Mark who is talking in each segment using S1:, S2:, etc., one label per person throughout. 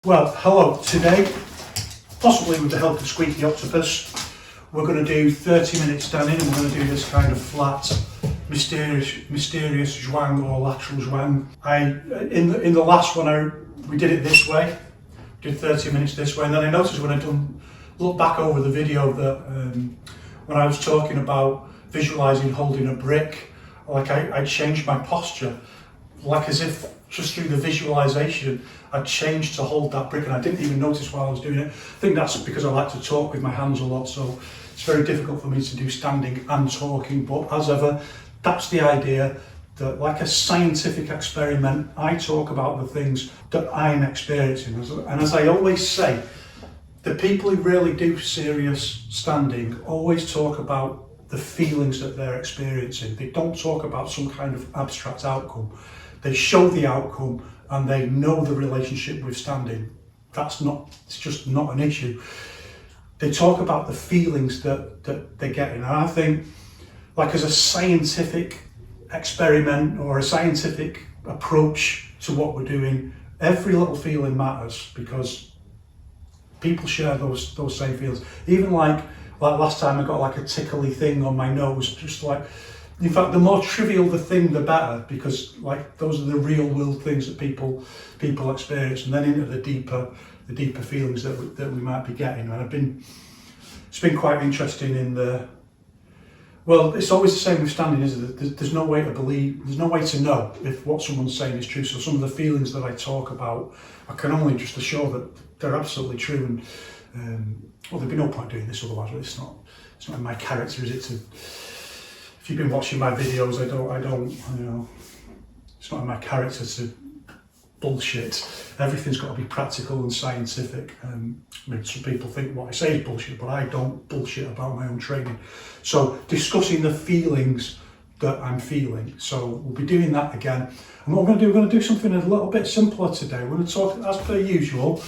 S1: Well, hello. Today, possibly with the help of Squeaky Octopus, we're going to do 30 minutes standing, and we're going to do this kind of flat, mysterious zhuang or lateral zhuang. In the last one, we did it this way, did 30 minutes this way, and then I noticed when look back over the video that when I was talking about visualizing holding a brick, like I changed my posture, like as if just through the visualization I changed to hold that brick, and I didn't even notice while I was doing it. I think that's because I like to talk with my hands a lot, so it's very difficult for me to do standing and talking. But as ever, that's the idea, that like a scientific experiment, I talk about the things that I'm experiencing. And as I always say, the people who really do serious standing always talk about the feelings that they're experiencing. They don't talk about some kind of abstract outcome. They show the outcome and they know the relationship with standing. It's just not an issue. They talk about the feelings that they're getting. And I think, like as a scientific experiment or a scientific approach to what we're doing, every little feeling matters, because people share those same feelings. Even like last time I got like a tickly thing on my nose, just like, in fact, the more trivial the thing, the better, because like those are the real world things that people experience, and then into the deeper feelings that we might be getting. And it's been quite interesting well, it's always the same with standing, isn't it? There's no way to know if what someone's saying is true. So some of the feelings that I talk about, I can only just assure that they're absolutely true. And well, there'd be no point doing this otherwise. It's not in my character, is it? If you've been watching my videos, I don't, it's not in my character to bullshit. Everything's got to be practical and scientific. I mean, some people think what I say is bullshit, but I don't bullshit about my own training. So discussing the feelings that I'm feeling. So we'll be doing that again. And what we're going to do something a little bit simpler today. We're going to talk, as per usual,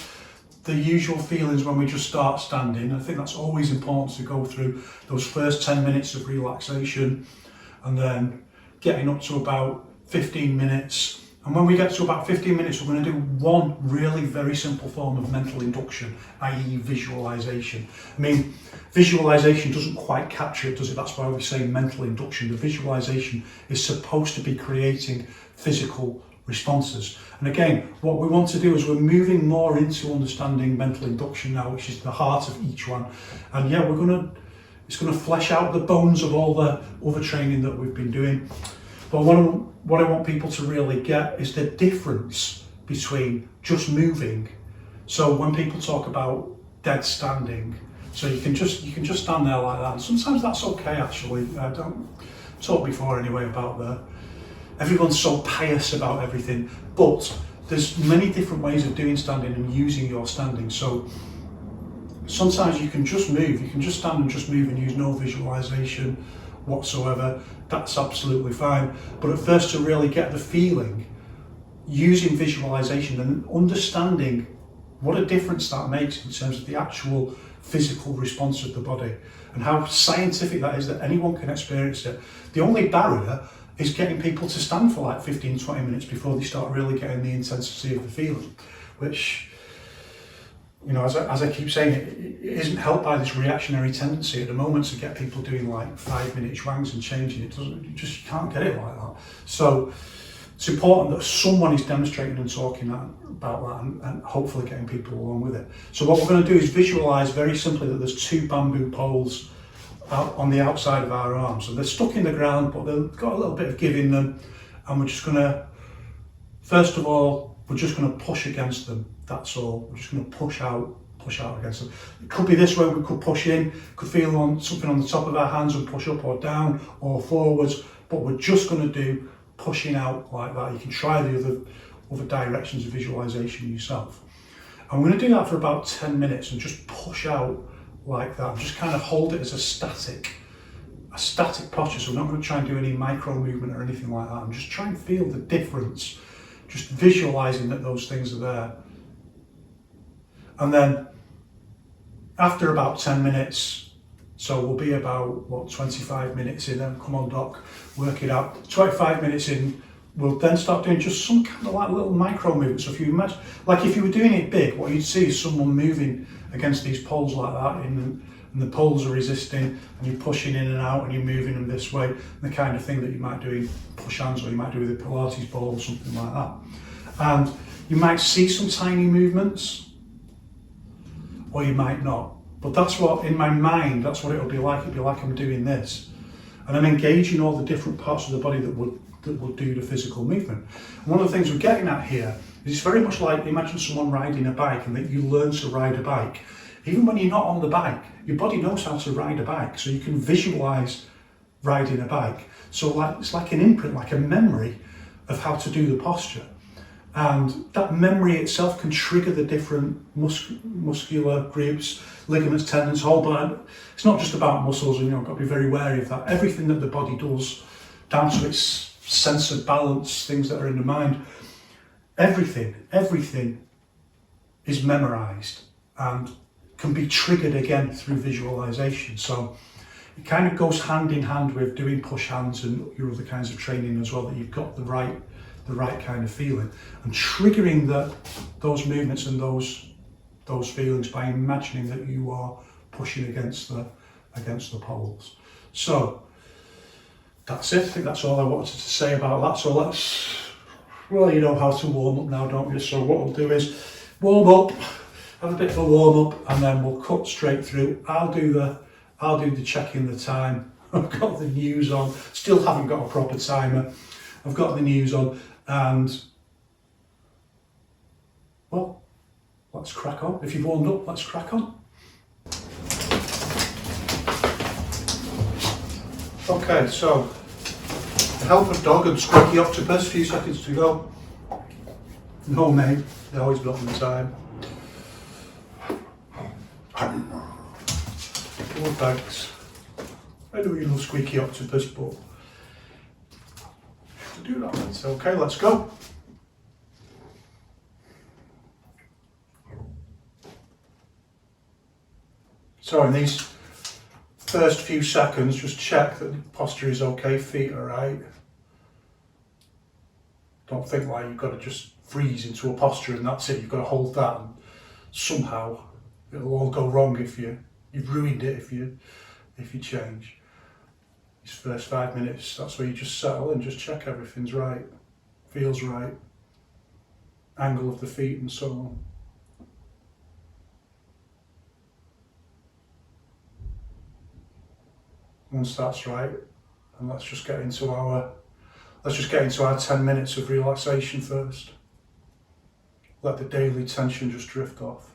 S1: the usual feelings when we just start standing. I think that's always important to go through those first 10 minutes of relaxation, and then getting up to about 15 minutes. And when we get to about 15 minutes, we're going to do one really very simple form of mental induction, i.e. visualization. I mean, visualization doesn't quite capture it, does it? That's why we say mental induction. The visualization is supposed to be creating physical responses. And again, what we want to do is we're moving more into understanding mental induction now, which is the heart of each one. And yeah, it's going to flesh out the bones of all the other training that we've been doing. But what I want people to really get is the difference between just moving. So when people talk about dead standing, so you can just stand there like that. And sometimes that's okay, actually. I don't talk before anyway about everyone's so pious about everything, but there's many different ways of doing standing and using your standing. So sometimes you can just move, you can just stand and just move and use no visualization whatsoever. That's absolutely fine. But at first, to really get the feeling, using visualization and understanding what a difference that makes in terms of the actual physical response of the body, and how scientific that is, that anyone can experience it. The only barrier is getting people to stand for like 15-20 minutes before they start really getting the intensity of the feeling, which, as I keep saying, it isn't helped by this reactionary tendency at the moment to get people doing like 5-minute zhuangs and changing it. You can't get it like that. So it's important that someone is demonstrating and talking about that, and hopefully getting people along with it. So what we're going to do is visualize very simply that there's two bamboo poles out on the outside of our arms, and they're stuck in the ground, but they've got a little bit of give in them, and we're just going to, first of all, push against them. That's all. We're just going to push out against them. It could be this way. We could push in, could feel on something on the top of our hands and push up or down or forwards, but we're just going to do pushing out like that. You can try the other directions of visualization yourself. And we're going to do that for about 10 minutes and just push out like that. Just kind of hold it as a static posture. So I'm not going to try and do any micro movement or anything like that. I'm just trying to feel the difference, just visualizing that those things are there. And then after about 10 minutes, so we'll be about 25 minutes in, then come on doc, work it out. 25 minutes in, we'll then start doing just some kind of like little micro movements. So if you imagine, like if you were doing it big, what you'd see is someone moving against these poles like that, and the poles are resisting, and you're pushing in and out, and you're moving them this way, the kind of thing that you might do in push hands, or you might do with a Pilates ball or something like that. And you might see some tiny movements, or you might not. But that's what, in my mind, that's what it'll be like. It'll be like I'm doing this, and I'm engaging all the different parts of the body that will do the physical movement. And one of the things we're getting at here is it's very much like, imagine someone riding a bike, and that you learn to ride a bike. Even when you're not on the bike, your body knows how to ride a bike, so you can visualize riding a bike. So it's like an imprint, like a memory of how to do the posture. And that memory itself can trigger the different muscular groups, ligaments, tendons, whole body. It's not just about muscles, and you've got to be very wary of that. Everything that the body does, down to its sense of balance, things that are in the mind, everything is memorized and can be triggered again through visualization. So it kind of goes hand in hand with doing push hands and your other kinds of training as well, that you've got the right kind of feeling, and triggering those movements and those feelings by imagining that you are pushing against the poles. So that's it. I think that's all I wanted to say about that. So you know how to warm up now, don't you? So what we'll do is warm up, have a bit of a warm up, and then we'll cut straight through. I'll do the checking the time. I've got the news on. Still haven't got a proper timer. I've got the news on, and well, let's crack on. If you've warmed up, let's crack on. Okay, so the help of dog and squeaky octopus, a few seconds to go. No mate, they're always not on time. Poor bags. I know you love squeaky octopus, but to do that, it's okay, let's go. So in these first few seconds, just check that the posture is okay, feet are right. Don't think like you've got to just freeze into a posture and that's it, you've got to hold that, and somehow it'll all go wrong if you've ruined it if you change. These first 5 minutes, that's where you just settle and just check everything's right, feels right, angle of the feet and so on. Once that's right, and let's just get into our 10 minutes of relaxation first. Let the daily tension just drift off.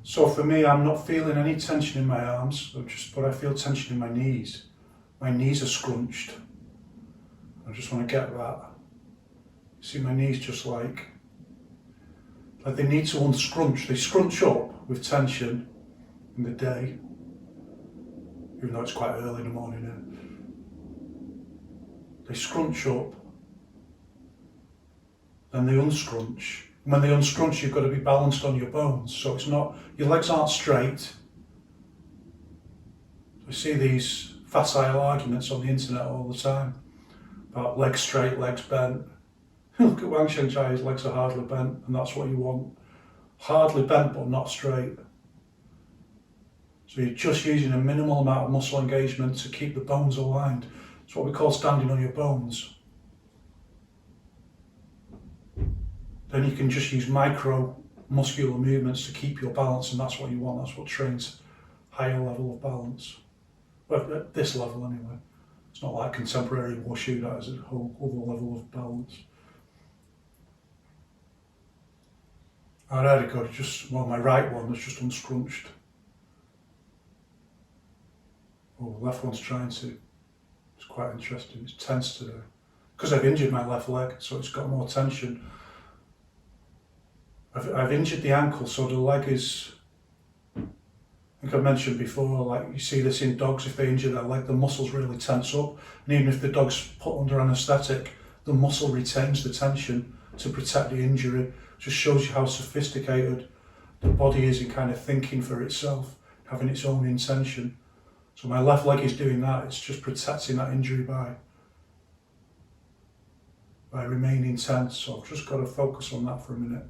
S1: So for me, I'm not feeling any tension in my arms, but I feel tension in my knees. My knees are scrunched. I just want to get that. See my knees just like they need to unscrunch. They scrunch up with tension in the day, even though it's quite early in the morning now. They scrunch up, then they unscrunch. When they unscrunch, you've got to be balanced on your bones, so it's not, your legs aren't straight. I see these facile arguments on the internet all the time about legs straight, legs bent. Look at Wang Shengzai, his legs are hardly bent, and that's what you want. Hardly bent but not straight. So you're just using a minimal amount of muscle engagement to keep the bones aligned. It's what we call standing on your bones. Then you can just use micro muscular movements to keep your balance, and that's what you want. That's what trains higher level of balance. Well, at this level anyway. It's not like contemporary wushu, that is a whole other level of balance. Oh, there you go, just, well, my right one was just unscrunched. Oh, the left one's trying to. It's quite interesting, it's tense today. Because I've injured my left leg, so it's got more tension. I've injured the ankle, so the leg is, I think I've mentioned before, like you see this in dogs, if they injure their leg, the muscles really tense up. And even if the dog's put under anaesthetic, the muscle retains the tension to protect the injury. Just shows you how sophisticated the body is in kind of thinking for itself, having its own intention. So my left leg is doing that, it's just protecting that injury by remaining tense. So I've just got to focus on that for a minute.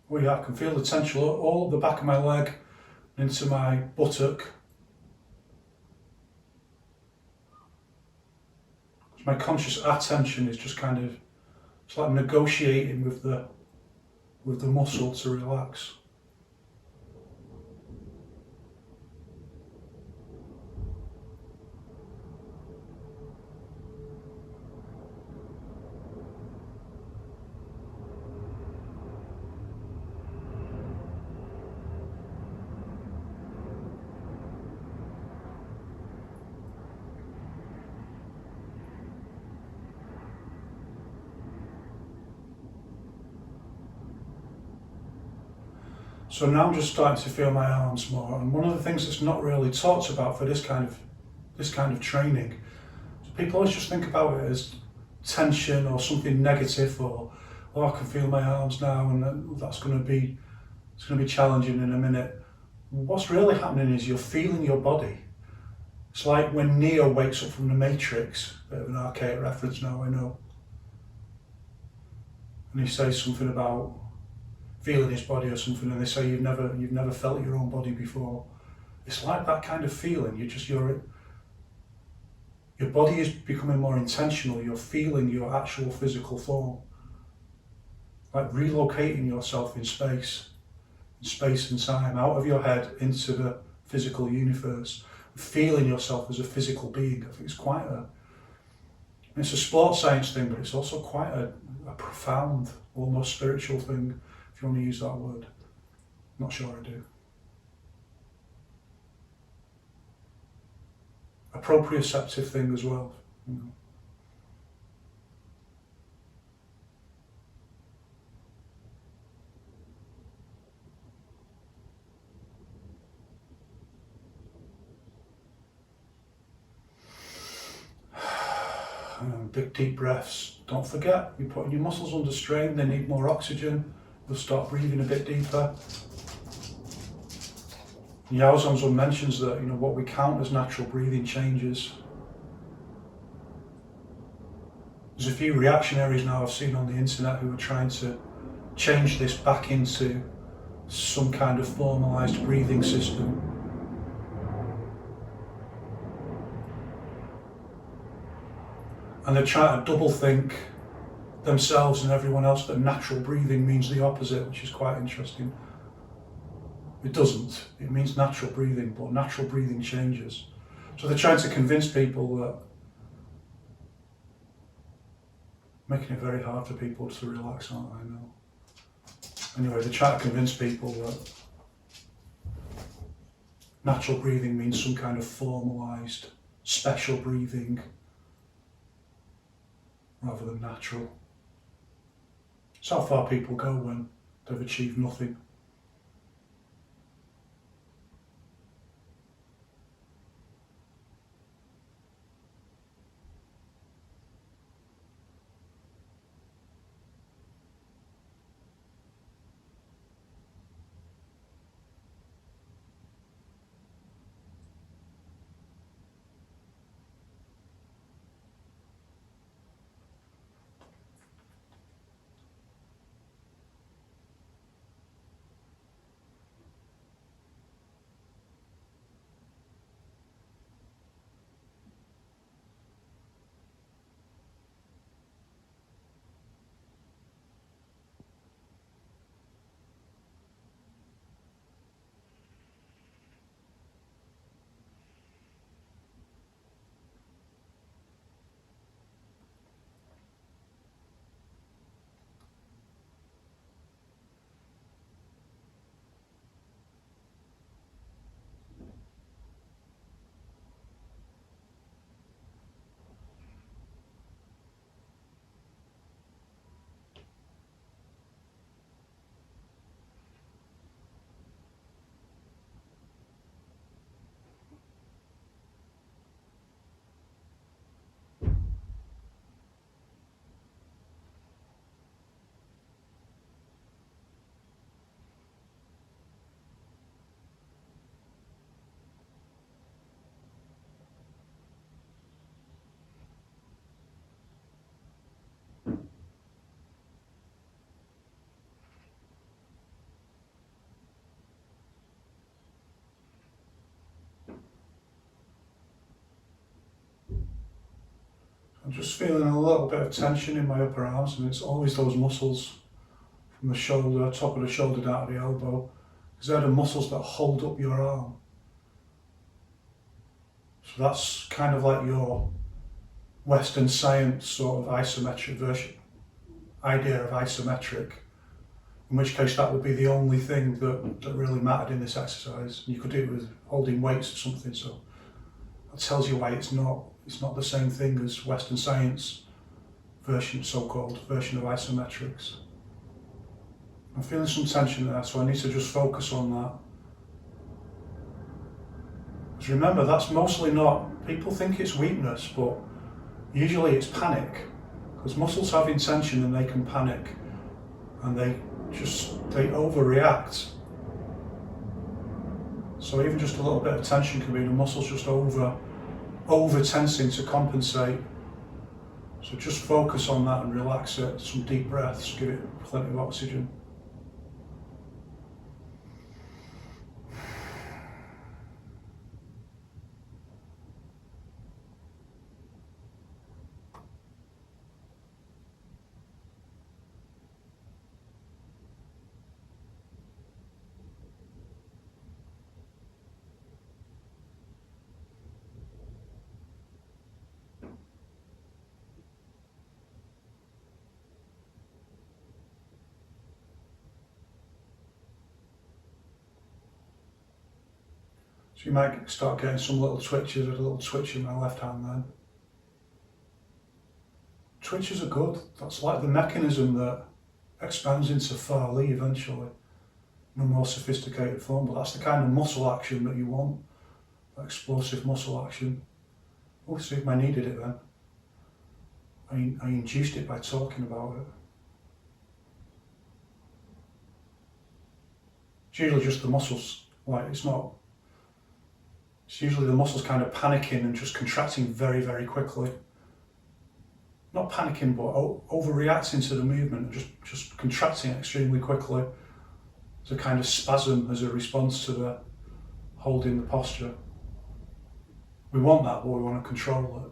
S1: Oh yeah, I can feel the tension all up the back of my leg, into my buttock. My conscious attention is just kind of, it's like negotiating with the muscle to relax. So now I'm just starting to feel my arms more, and one of the things that's not really talked about for this kind of training, so people always just think about it as tension or something negative, or oh, I can feel my arms now, and it's going to be challenging in a minute. What's really happening is you're feeling your body. It's like when Neo wakes up from the Matrix, bit of an archaic reference now, I know, and he says something about feeling his body or something, and they say you've never felt your own body before. It's like that kind of feeling. Your body is becoming more intentional. You're feeling your actual physical form, like relocating yourself in space and time, out of your head into the physical universe, feeling yourself as a physical being. I think it's a sports science thing, but it's also quite a profound, almost spiritual thing, if you want to use that word. Not sure I do. A proprioceptive thing as well. You know. Big deep breaths. Don't forget, you're putting your muscles under strain, they need more oxygen. You'll start breathing a bit deeper. Yao Zhang mentions that what we count as natural breathing changes. There's a few reactionaries now I've seen on the internet who are trying to change this back into some kind of formalised breathing system. And they're trying to double think themselves and everyone else that natural breathing means the opposite, which is quite interesting. It doesn't. It means natural breathing, but natural breathing changes. So they're trying to convince people that, making it very hard for people to relax, aren't they? I know. Anyway, they're trying to convince people that natural breathing means some kind of formalised, special breathing, rather than natural. It's how far people go when they've achieved nothing. I'm just feeling a little bit of tension in my upper arms, and it's always those muscles from the shoulder, top of the shoulder down to the elbow, because they're the muscles that hold up your arm. So that's kind of like your Western science sort of isometric version, idea of isometric, in which case that would be the only thing that really mattered in this exercise. You could do it with holding weights or something, so that tells you why it's not the same thing as Western science version, so-called version of isometrics. I'm feeling some tension there, so I need to just focus on that. Because remember, that's mostly not, people think it's weakness, but usually it's panic. Because muscles have tension and they can panic, and they overreact. So even just a little bit of tension can be the muscles just over tensing to compensate. So just focus on that and relax it. Some deep breaths, give it plenty of oxygen. So you might start getting some little twitches, a little twitch in my left hand then. Twitches are good. That's like the mechanism that expands into Fa Li eventually, in a more sophisticated form, but that's the kind of muscle action that you want, that explosive muscle action. Oh, see if I needed it then. I induced it by talking about it. It's usually just the muscles, like it's usually the muscles kind of panicking and just contracting very, very quickly. Not panicking, but overreacting to the movement, and just contracting extremely quickly. It's a kind of spasm as a response to the holding the posture. We want that, but we want to control it.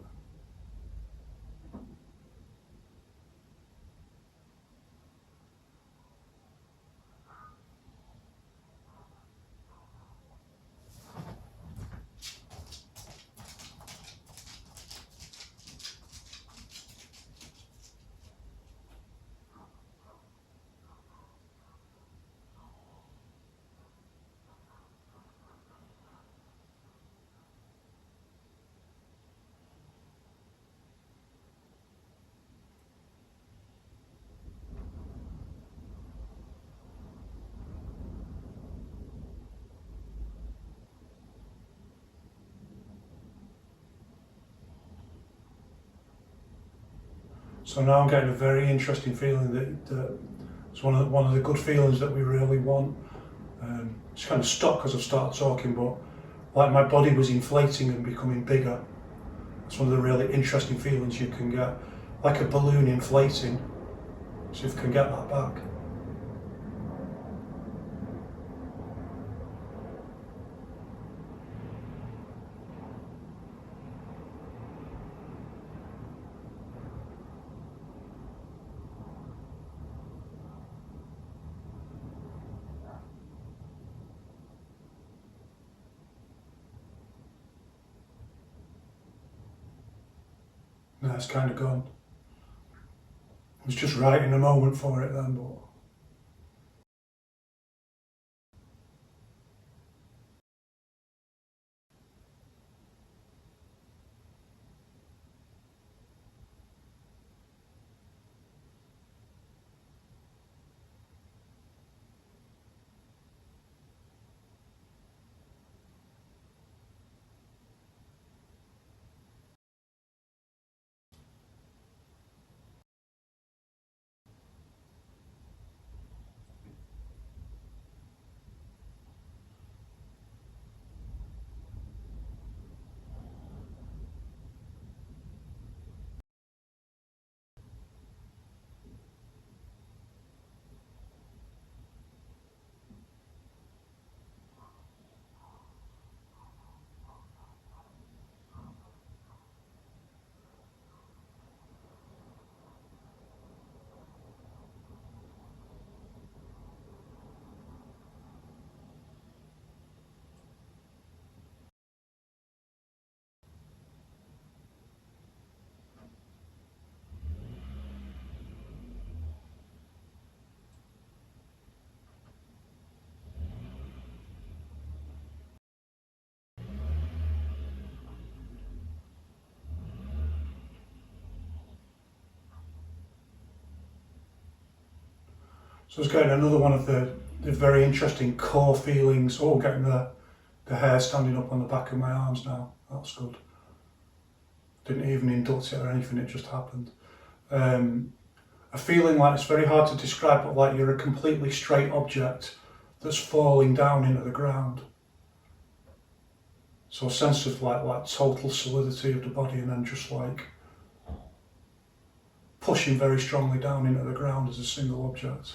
S1: So now I'm getting a very interesting feeling that it's one of the good feelings that we really want. It's kind of stopped because I've started talking, but like my body was inflating and becoming bigger. It's one of the really interesting feelings you can get, like a balloon inflating. See if I can get that back. No, it's kind of gone. I was just right in the moment for it then, but So I was getting another one of the very interesting core feelings. Oh, getting the hair standing up on the back of my arms now. That's good. Didn't even induct it or anything, it just happened. A feeling like it's very hard to describe, but like you're a completely straight object that's falling down into the ground. So a sense of like total solidity of the body, and then just like pushing very strongly down into the ground as a single object.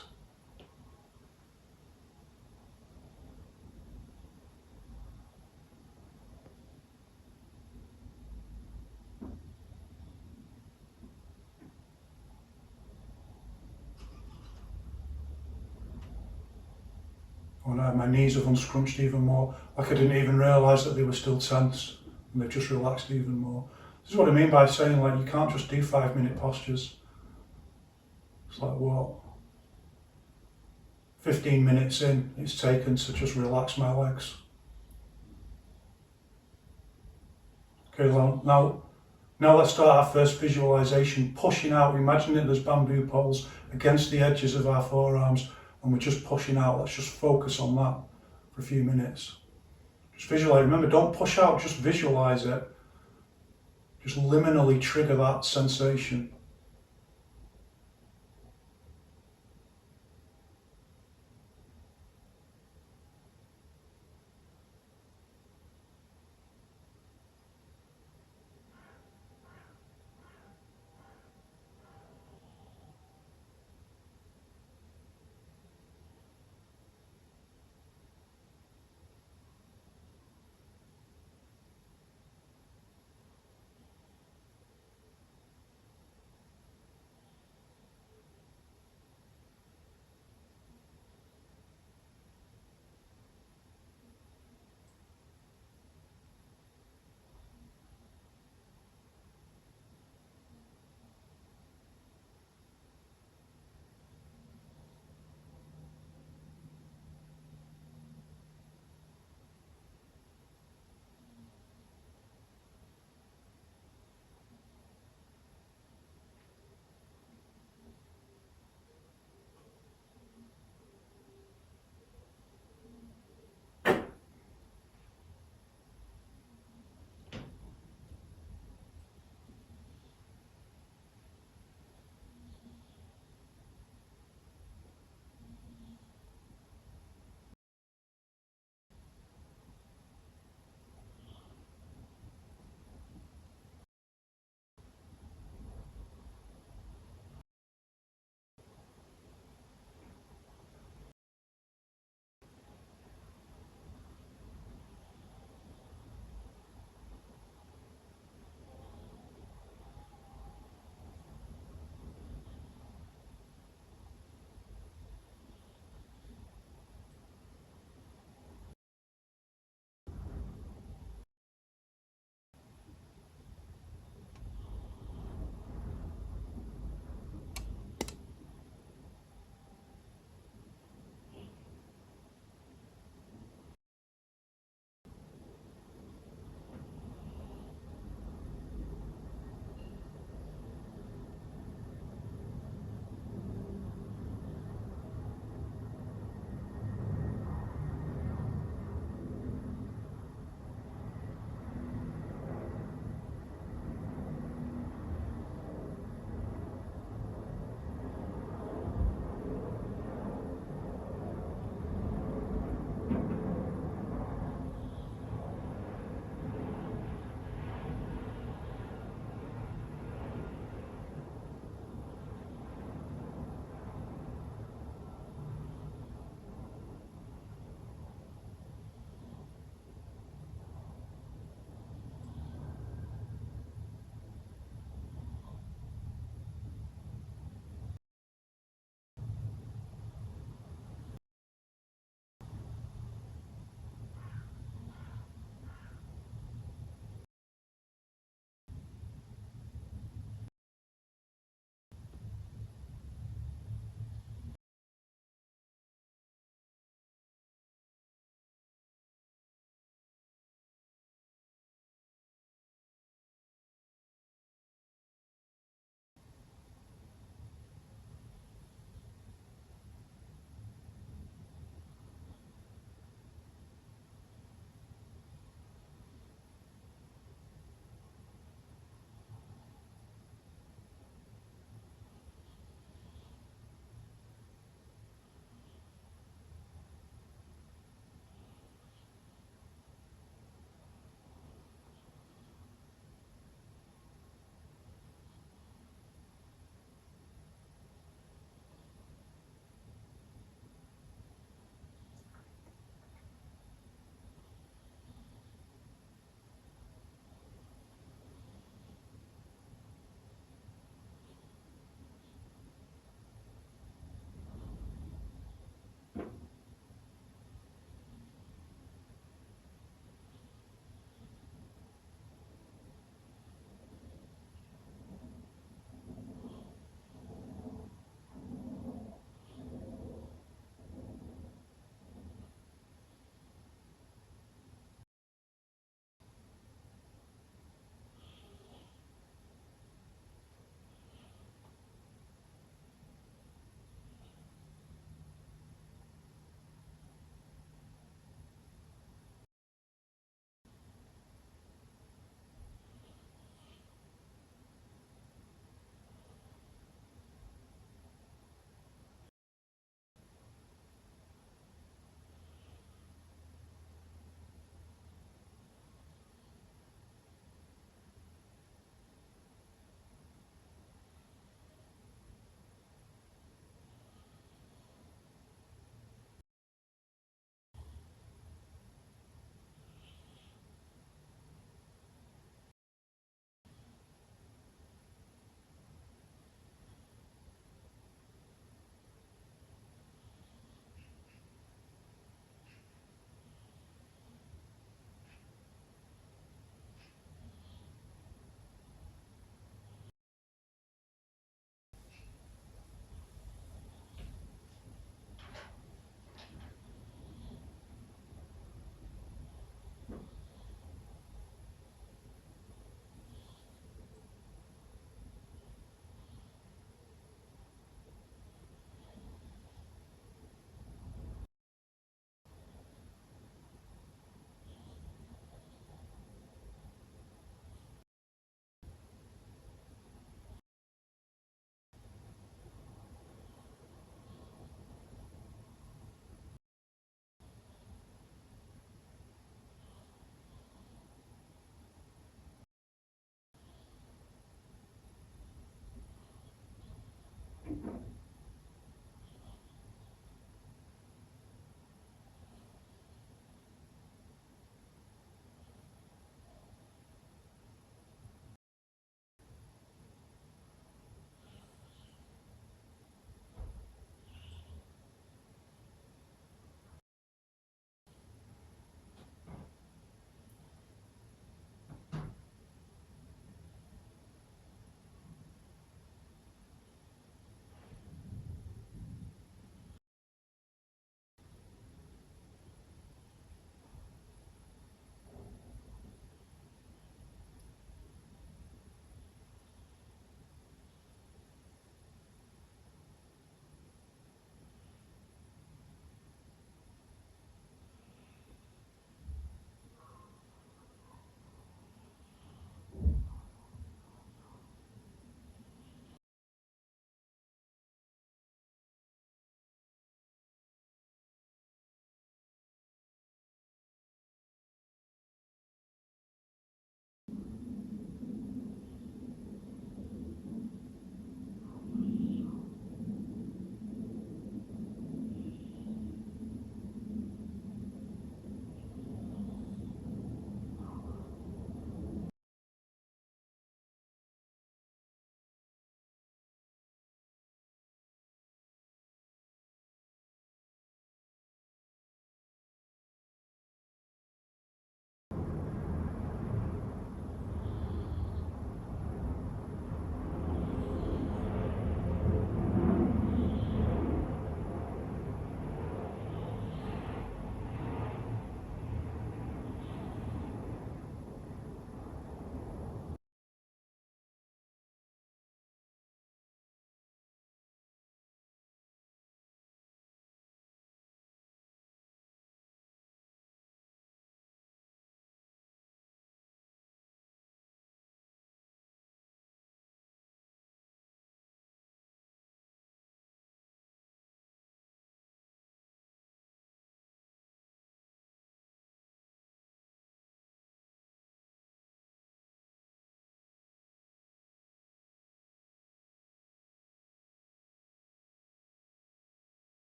S1: Oh no, my knees have unscrunched even more. Like I didn't even realise that they were still tense, and they've just relaxed even more. This is what I mean by saying like you can't just do 5-minute postures. It's like what? 15 minutes in, it's taken to just relax my legs. Okay, well, now let's start our first visualisation, pushing out. Imagine that there's bamboo poles against the edges of our forearms, and we're just pushing out. Let's just focus on that for a few minutes. Just visualise. Remember, don't push out, just visualise it. Just liminally trigger that sensation.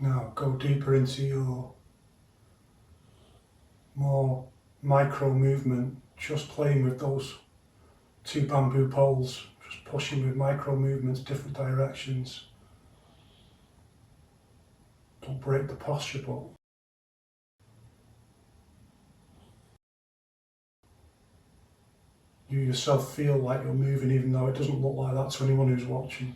S1: Now go deeper into your more micro movement, just playing with those two bamboo poles, just pushing with micro movements, different directions. Don't break the posture, but you yourself feel like you're moving even though it doesn't look like that to anyone who's watching.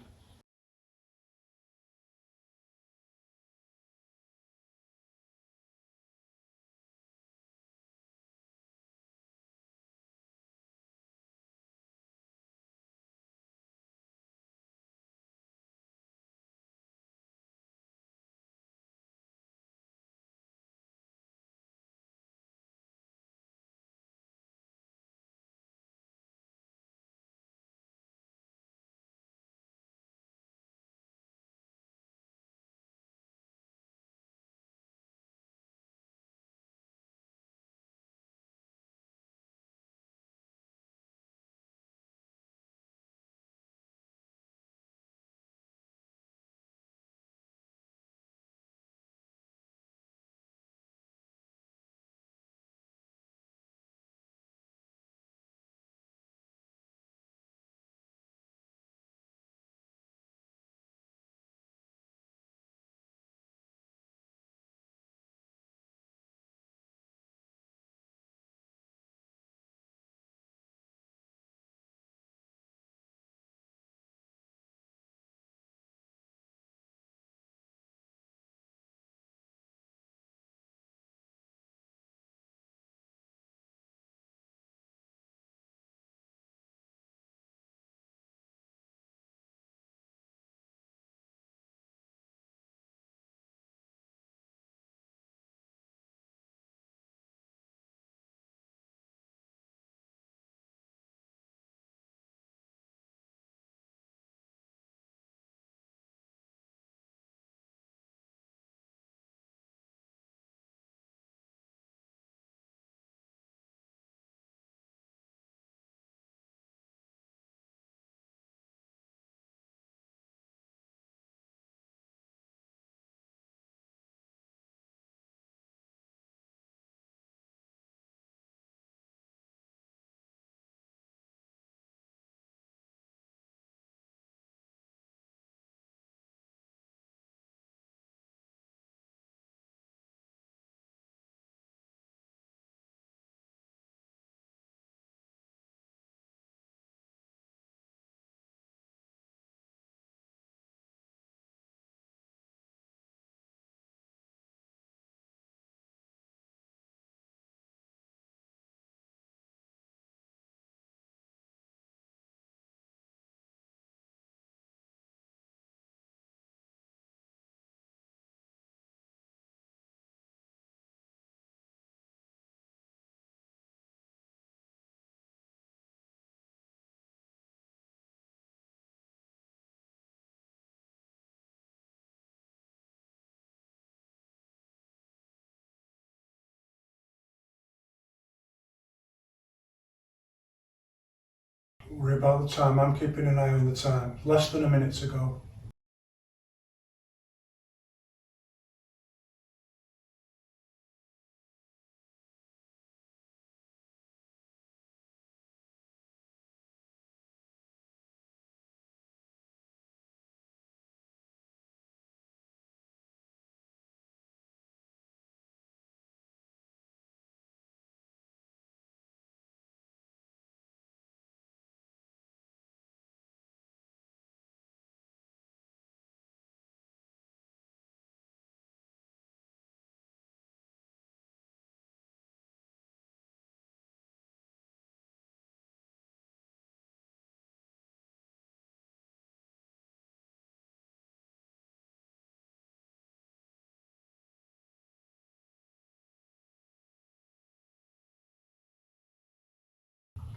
S1: Worry about the time, I'm keeping an eye on the time. Less than a minute to go.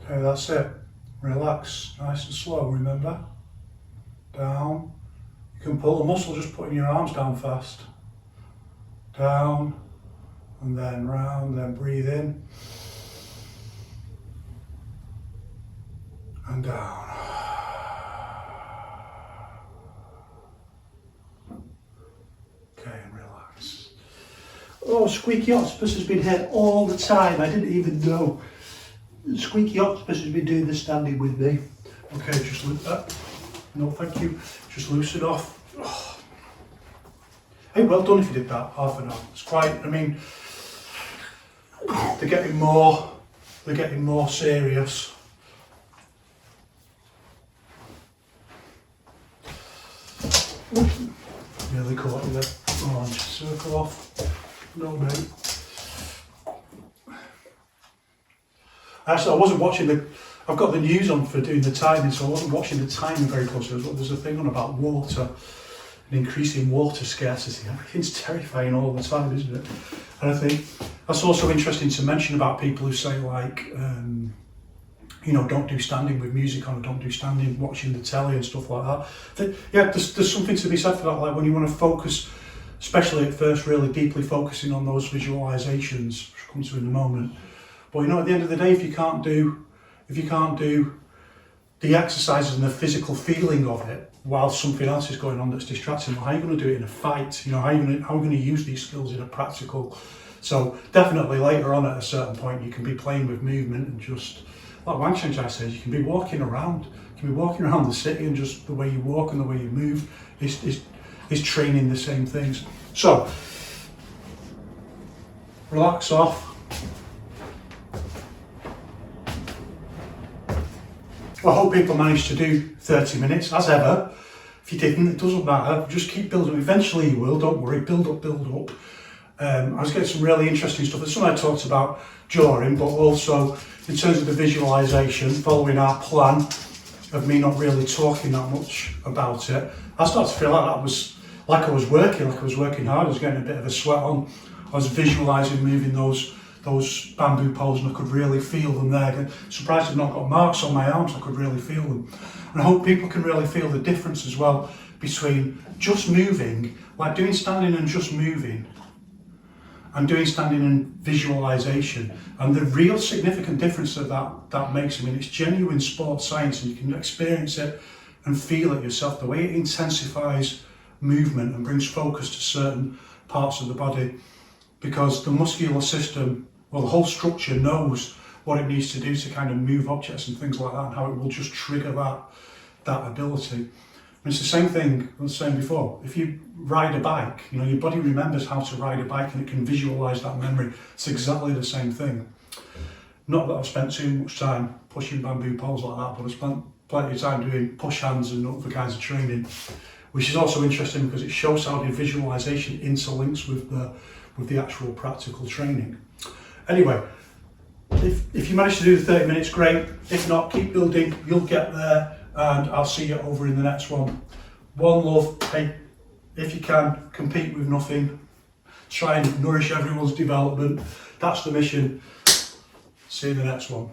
S1: Okay, that's it. Relax, nice and slow, remember? Down. You can pull the muscle just putting your arms down fast. Down, and then round, then breathe in. And down. Okay, and relax. Oh, Squeaky Octopus has been here all the time. I didn't even know. Squeaky Octopus has been doing the standing with me. Okay, just no, thank you. Just loosen off. Oh. Hey, well done if you did that, half an hour. It's quite, I mean, they're getting more serious. Nearly caught you there. Oh, and just circle off. No, mate. Actually, I wasn't watching I've got the news on for doing the timing, so I wasn't watching the timing very closely. There's a thing on about water, an increasing water scarcity. Everything's terrifying all the time, isn't it? And I think that's also interesting to mention about people who say, like, you know, don't do standing with music on, or don't do standing watching the telly and stuff like that. Yeah, there's something to be said for that. Like when you want to focus, especially at first, really deeply focusing on those visualizations, which I'll come to in a moment. But you know, at the end of the day, if you can't do the exercises and the physical feeling of it while something else is going on that's distracting, well, how are you going to do it in a fight? You know, how are you going to use these skills in a practical? So definitely later on at a certain point, you can be playing with movement and just, like Wang Shenjai says, you can be walking around. You can be walking around the city, and just the way you walk and the way you move is training the same things. So relax off. I hope people manage to do 30 minutes, as ever. If you didn't, it doesn't matter. Just keep building. Eventually you will, don't worry. Build up, build up. I was getting some really interesting stuff. There's something I talked about during, but also in terms of the visualization, following our plan of me not really talking that much about it, I started to feel like I was working hard. I was getting a bit of a sweat on. I was visualizing moving those bamboo poles, and I could really feel them there. Surprised I've not got marks on my arms. I could really feel them. And I hope people can really feel the difference as well between just moving, like doing standing and just moving, and doing standing and visualization, and the real significant difference that makes. I mean, it's genuine sports science, and you can experience it and feel it yourself, the way it intensifies movement and brings focus to certain parts of the body, because the muscular system, well, the whole structure knows what it needs to do to kind of move objects and things like that, and how it will just trigger that ability. And it's the same thing I was saying before. If you ride a bike, you know, your body remembers how to ride a bike, and it can visualize that memory. It's exactly the same thing. Not that I've spent too much time pushing bamboo poles like that, but I've spent plenty of time doing push hands and other kinds of training, which is also interesting because it shows how the visualization interlinks with the actual practical training. Anyway, if you manage to do the 30 minutes, great. If not, keep building, you'll get there, and I'll see you over in the next one. One love. Hey, if you can, compete with nothing. Try and nourish everyone's development. That's the mission. See you in the next one.